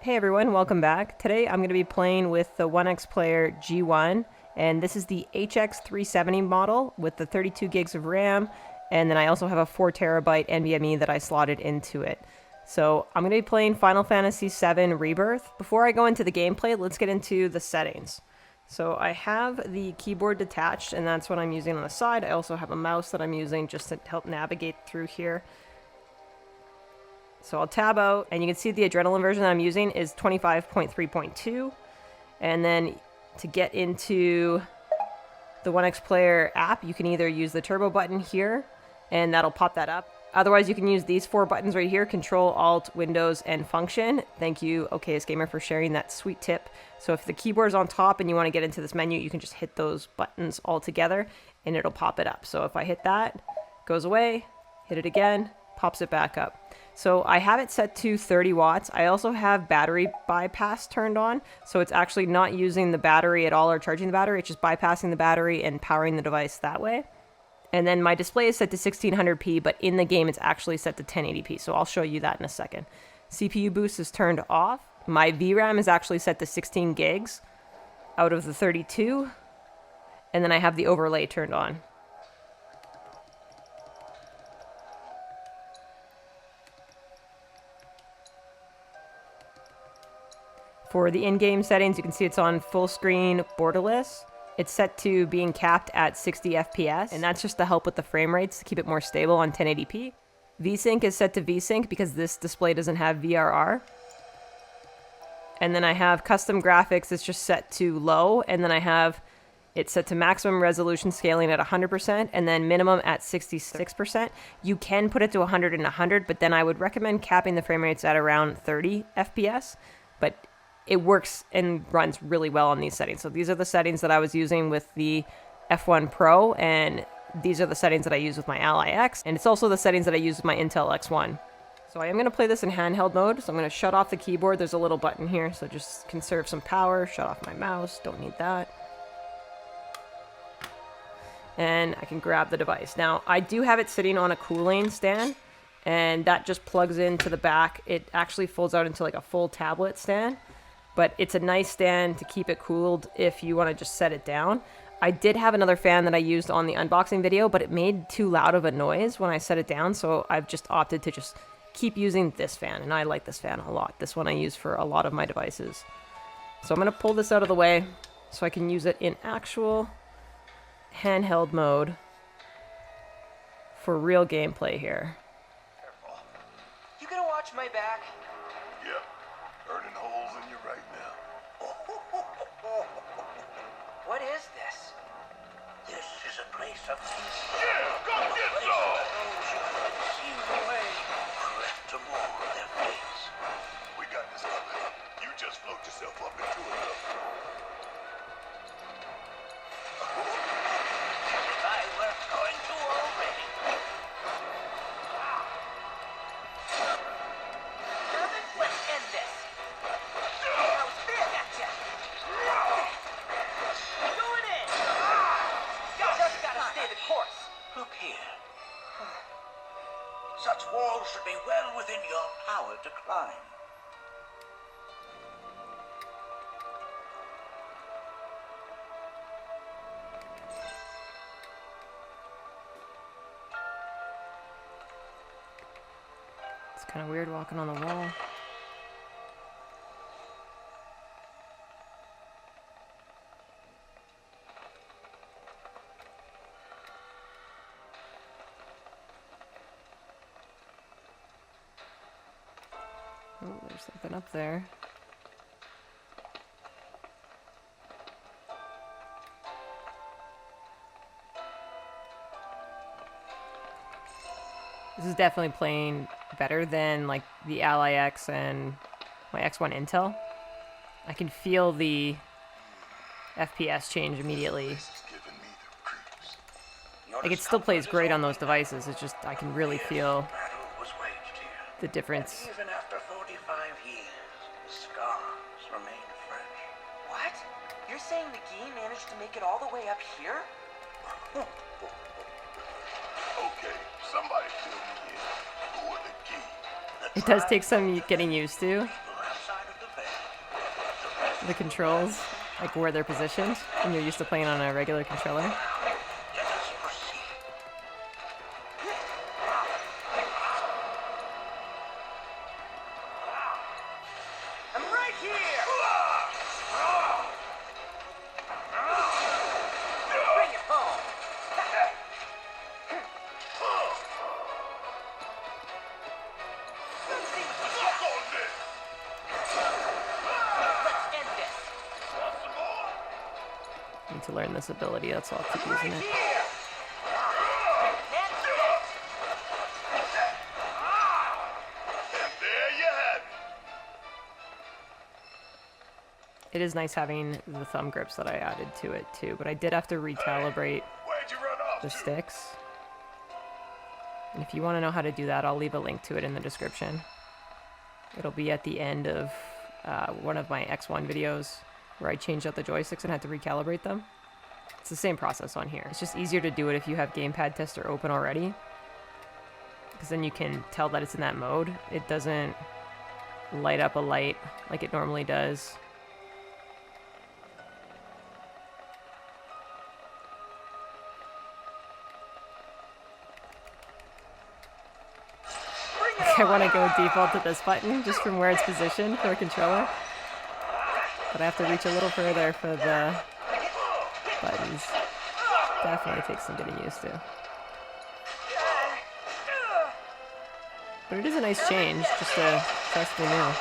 Hey everyone, welcome back. Today I'm going to be playing with the ONEXPLAYER G1, and this is the HX-370 model with the 32 gigs of RAM, and then I also have a 4 terabyte NVMe that I slotted into it. So I'm going to be playing Final Fantasy VII Rebirth. Before I go into the gameplay, let's get into the settings. So I have the keyboard detached, and that's what I'm using on the side. I also have a mouse that I'm using just to help navigate through here. So I'll tab out, and you can see the Adrenaline version that I'm using is 25.3.2. And then to get into the ONEXPLAYER app, you can either use the turbo button here, and that'll pop that up. Otherwise, you can use these 4 buttons right here, Control, Alt, Windows, and Function. Thank you, OKS Gamer, for sharing that sweet tip. So if the keyboard is on top and you want to get into this menu, you can just hit those buttons all together, and it'll pop it up. So if I hit that, it goes away, hit it again, pops it back up. So I have it set to 30 watts. I also have battery bypass turned on, so it's actually not using the battery at all or charging the battery. It's just bypassing the battery and powering the device that way. And then my display is set to 1600p, but in the game it's actually set to 1080p, so I'll show you that in a second. CPU boost is turned off. My VRAM is actually set to 16 gigs out of the 32, and then I have the overlay turned on. For the in-game settings, you can see it's on full screen borderless. It's set to being capped at 60 FPS, and that's just to help with the frame rates to keep it more stable on 1080p. VSync is set to VSync because this display doesn't have VRR. And then I have custom graphics, it's just set to low, and then I have it set to maximum resolution scaling at 100%, and then minimum at 66%. You can put it to 100 and 100, but then I would recommend capping the frame rates at around 30 FPS. But it works and runs really well on these settings. So these are the settings that I was using with the F1 Pro, and these are the settings that I use with my Ally X, and it's also the settings that I use with my Intel X1. So I am going to play this in handheld mode, so I'm going to shut off the keyboard. There's a little button here, so just conserve some power, shut off my mouse, don't need that. And I can grab the device. Now, I do have it sitting on a cooling stand, and that just plugs into the back. It actually folds out into like a full tablet stand. But it's a nice stand to keep it cooled if you want to just set it down. I did have another fan that I used on the unboxing video, but it made too loud of a noise when I set it down, so I've just opted to just keep using this fan, and I like this fan a lot. This one I use for a lot of my devices. So I'm going to pull this out of the way so I can use it in actual handheld mode for real gameplay here. Careful. You gonna watch my back? Yep. Burning holes in you right now. What is this? This is a place of peace. Yeah, go get some! Those who have sealed away are left to mourn their fates. We got this covered. You just float yourself up into it. If I weren't going to already. Herman, let's end this. Now spin at ya. Going in. You just gotta stay the course. Look here. Such walls should be well within your power to climb. It's kind of weird walking on the wall. Oh, there's something up there. This is definitely playing better than like the Ally X and my X1 Intel. I can feel the FPS change immediately. This is giving me the creeps. Like it still plays great on those devices. It's just I can really feel Battle was waged here. the difference. Even after 45 years, the scars remain fresh. What? You're saying the game managed to make it all the way up here? Okay, somebody fill me in. Who are the key? It does take some getting used to. People outside of the the controls, like where they're positioned, when you're used to playing on a regular controller. Let us proceed. I'm right here. Bring it home. Let's see what you got. Suck on this! Let's end this. Want some more? Need to learn this ability, that's why I'll keep using Right it. here. That's it. And there you have it. It is nice having the thumb grips that I added to it too, but I did have to recalibrate Where'd you run off the to? sticks. And if you want to know how to do that, I'll leave a link to it in the description. It'll be at the end of one of my X1 videos where I changed out the joysticks and had to recalibrate them. It's the same process on here. It's just easier to do it if you have Gamepad Tester open already, because then you can tell that it's in that mode. It doesn't light up a light like it normally does. I want to go default to this button just from where it's positioned for a controller. But I have to reach a little further for the buttons. Definitely takes some getting used to. But it is a nice change just to try something new.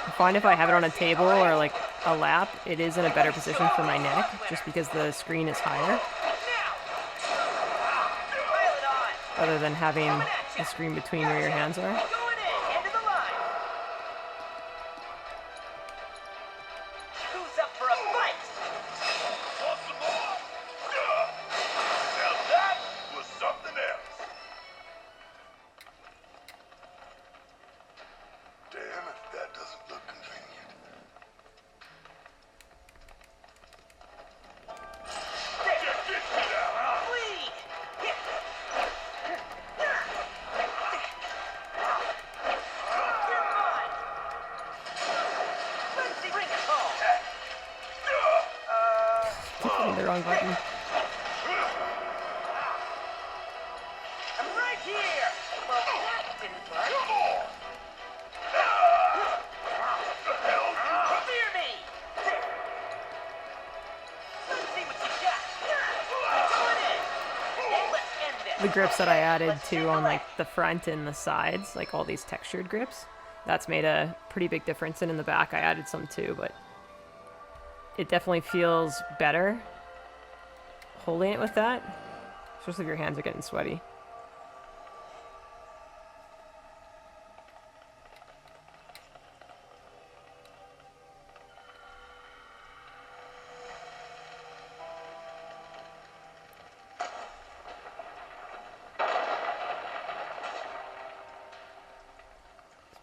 I find if I have it on a table or like a lap, it is in a better position for my neck just because the screen is higher, rather than having the screen between where your hands are. Going in. End of the line. Who's up for a fight? Want some more? Now that was something else. Damn if that doesn't look convenient. Check this shit out, huh? Bleed. You're mine. Let's see. Bring it home. Hitting the wrong button. I'm right here. Well, that didn't work. Come on! The hell you? Fear me. Let's see what you got. Going in. Let's end this. The grips that I added too on like the front and the sides, like all these textured grips, that's made a pretty big difference. And in the back I added some too, but it definitely feels better holding it with that, especially if your hands are getting sweaty.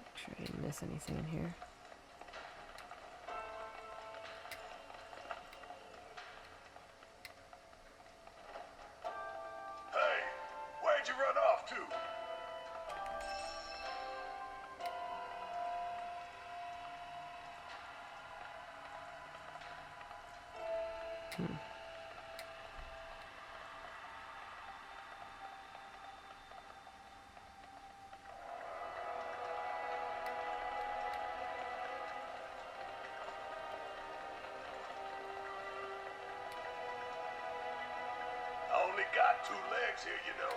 Make sure I didn't miss anything in here. Hey, where'd you run off to? I only got 2 legs here, you know.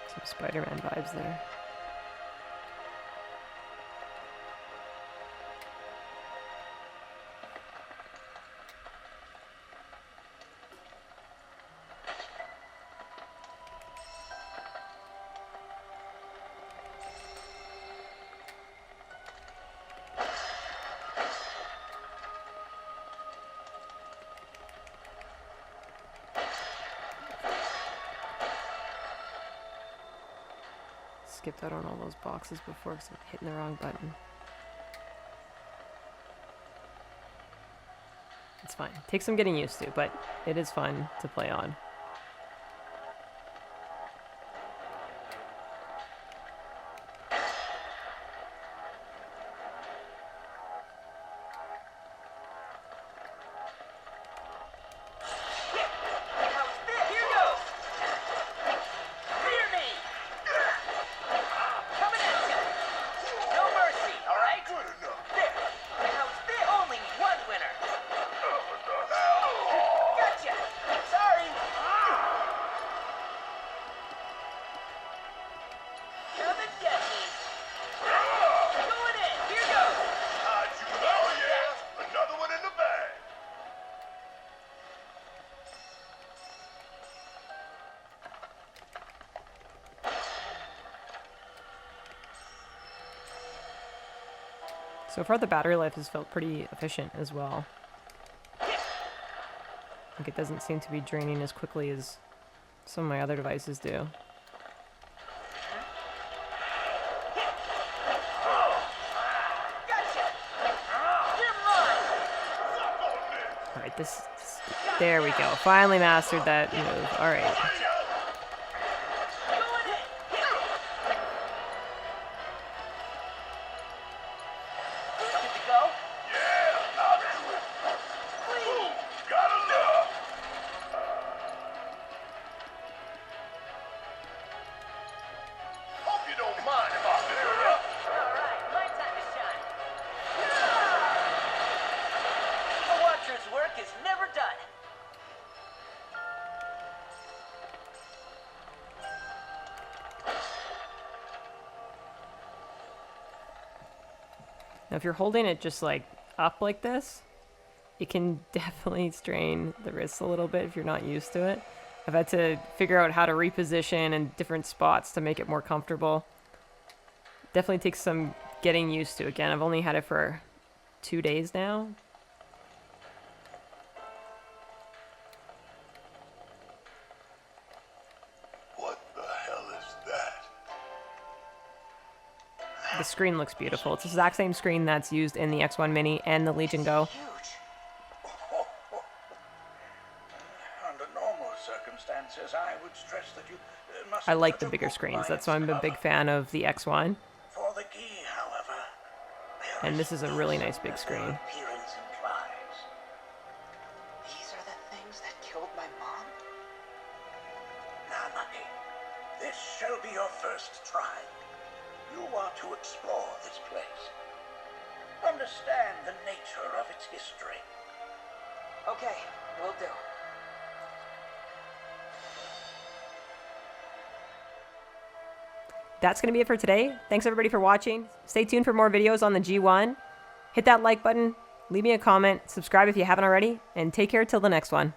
Some Spider-Man vibes there. Skipped out on all those boxes before because I'm hitting the wrong button. It's fine. Takes some getting used to, but it is fun to play on. So far the battery life has felt pretty efficient as well. Like it doesn't seem to be draining as quickly as some of my other devices do. Alright, there we go. Finally mastered that move. Alright. Now, if you're holding it just like up like this, it can definitely strain the wrists a little bit if you're not used to it. I've had to figure out how to reposition in different spots to make it more comfortable. Definitely takes some getting used to. Again, I've only had it for 2 days now. The screen looks beautiful. It's the exact same screen that's used in the X1 Mini and the Legion Go. Under normal circumstances, I would stress that you must. I like the bigger screens. That's why I'm a big fan of the X1. For the key, however, and this is a really nice big screen. Appearance implies. These are the things that killed my mom? Now, Nucky, this shall be your first try. You are to explore this place. Understand the nature of its history. Okay, will do. That's going to be it for today. Thanks everybody for watching. Stay tuned for more videos on the G1. Hit that like button, leave me a comment, subscribe if you haven't already, and take care till the next one.